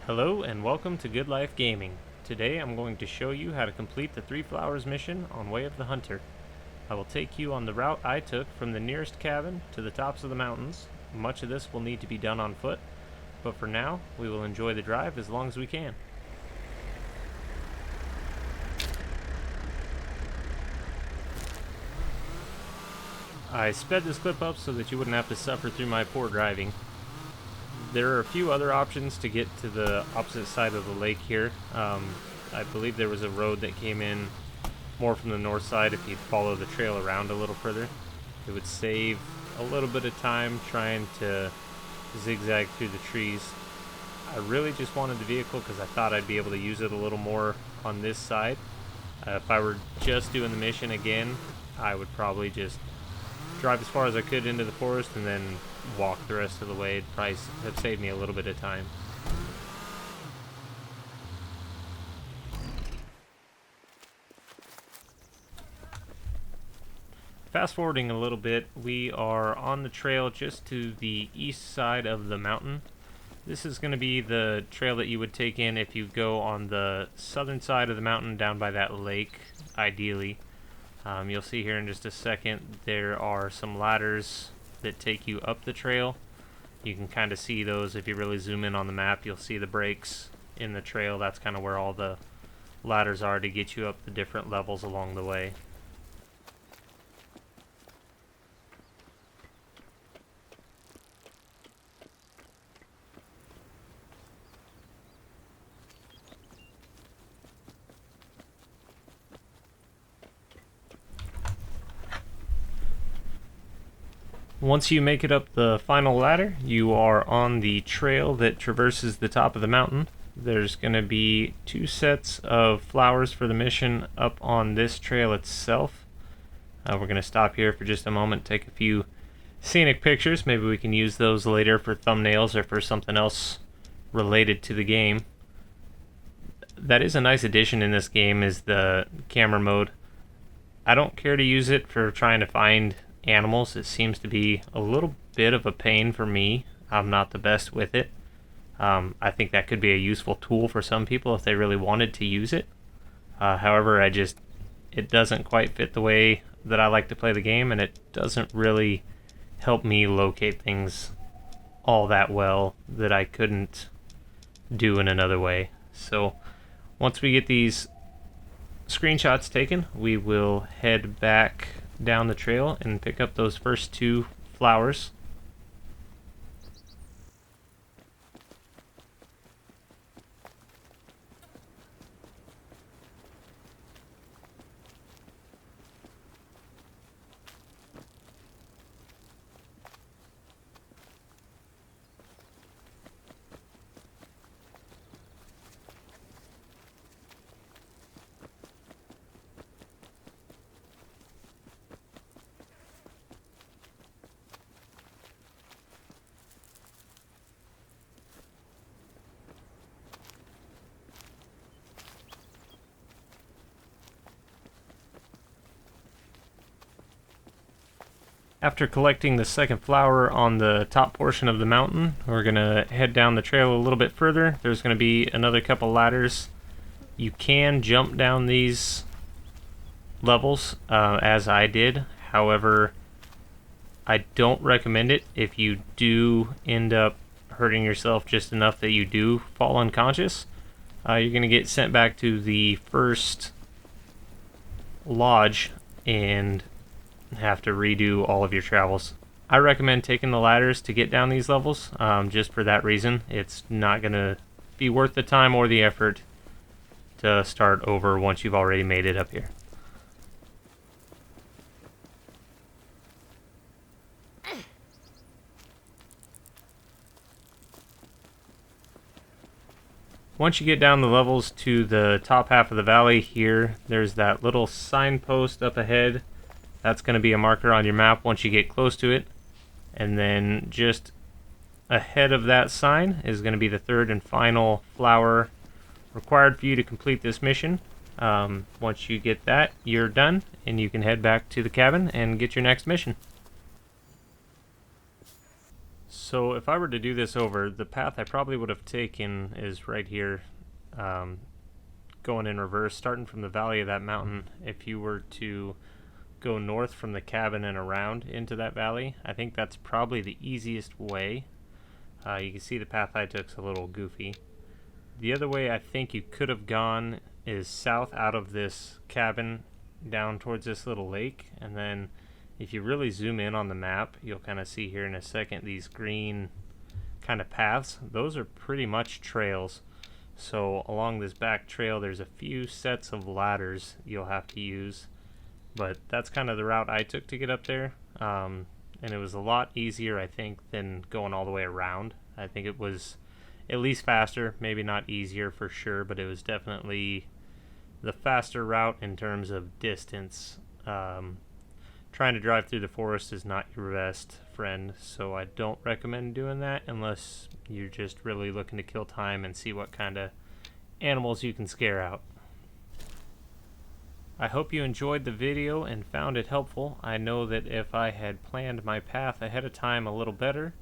Hello and welcome to Good Life Gaming. Today I'm going to show you how to complete the Three Flowers mission on Way of the Hunter. I will take you on the route I took from the nearest cabin to the tops of the mountains. Much of this will need to be done on foot, but for now we will enjoy the drive as long as we can. I sped this clip up so that you wouldn't have to suffer through my poor driving. There are a few other options to get to the opposite side of the lake here. I believe there was a road that came in more from the north side. If you'd follow the trail around a little further, it would save a little bit of time trying to zigzag through the trees. I really just wanted the vehicle because I thought I'd be able to use it a little more on this side. If I were just doing the mission again, I would probably just drive as far as I could into the forest and then walk the rest of the way. It'd probably have saved me a little bit of time. Fast forwarding a little bit, we are on the trail just to the east side of the mountain. This is going to be the trail that you would take in if you go on the southern side of the mountain down by that lake, ideally. You'll see here in just a second there are some ladders that take you up the trail. You can kind of see those if you really zoom in on the map. You'll see the breaks in the trail. That's kind of where all the ladders are to get you up the different levels along the way. Once you make it up the final ladder, you are on the trail that traverses the top of the mountain. There's going to be 2 sets of flowers for the mission up on this trail itself. We're going to stop here for just a moment, take a few scenic pictures. Maybe we can use those later for thumbnails or for something else related to the game. That is a nice addition in this game, is the camera mode. I don't care to use it for trying to find animals. It seems to be a little bit of a pain for me. I'm not the best with it. I think that could be a useful tool for some people if they really wanted to use it. However, it doesn't quite fit the way that I like to play the game, and it doesn't really help me locate things all that well that I couldn't do in another way. So once we get these screenshots taken, we will head back down the trail and pick up those first 2 flowers. After collecting the second flower on the top portion of the mountain, we're going to head down the trail a little bit further. There's going to be another couple ladders. You can jump down these levels, as I did. However, I don't recommend it if you do end up hurting yourself just enough that you do fall unconscious. You're going to get sent back to the first lodge and have to redo all of your travels. I recommend taking the ladders to get down these levels, just for that reason. It's not going to be worth the time or the effort to start over once you've already made it up here. Once you get down the levels to the top half of the valley here, there's that little signpost up ahead. That's going to be a marker on your map once you get close to it. And then just ahead of that sign is going to be the 3rd and final flower required for you to complete this mission. Once you get that, you're done, and you can head back to the cabin and get your next mission. So if I were to do this over, the path I probably would have taken is right here, going in reverse, starting from the valley of that mountain. If you were to go north from the cabin and around into that valley, I think that's probably the easiest way. You can see the path I took's a little goofy. The other way I think you could have gone is south out of this cabin down towards this little lake, and then if you really zoom in on the map, you'll kind of see here in a second these green kind of paths. Those are pretty much trails. So along this back trail there's a few sets of ladders you'll have to use, but that's kind of the route I took to get up there. And it was a lot easier, I think, than going all the way around. I think it was at least faster, maybe not easier for sure, but it was definitely the faster route in terms of distance. Trying to drive through the forest is not your best friend, so I don't recommend doing that unless you're just really looking to kill time and see what kind of animals you can scare out. I hope you enjoyed the video and found it helpful. I know that if I had planned my path ahead of time a little better,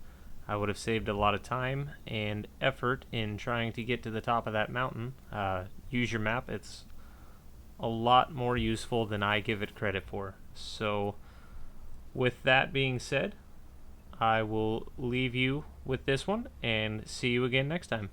I would have saved a lot of time and effort in trying to get to the top of that mountain. Use your map. It's a lot more useful than I give it credit for. So with that being said, I will leave you with this one and see you again next time.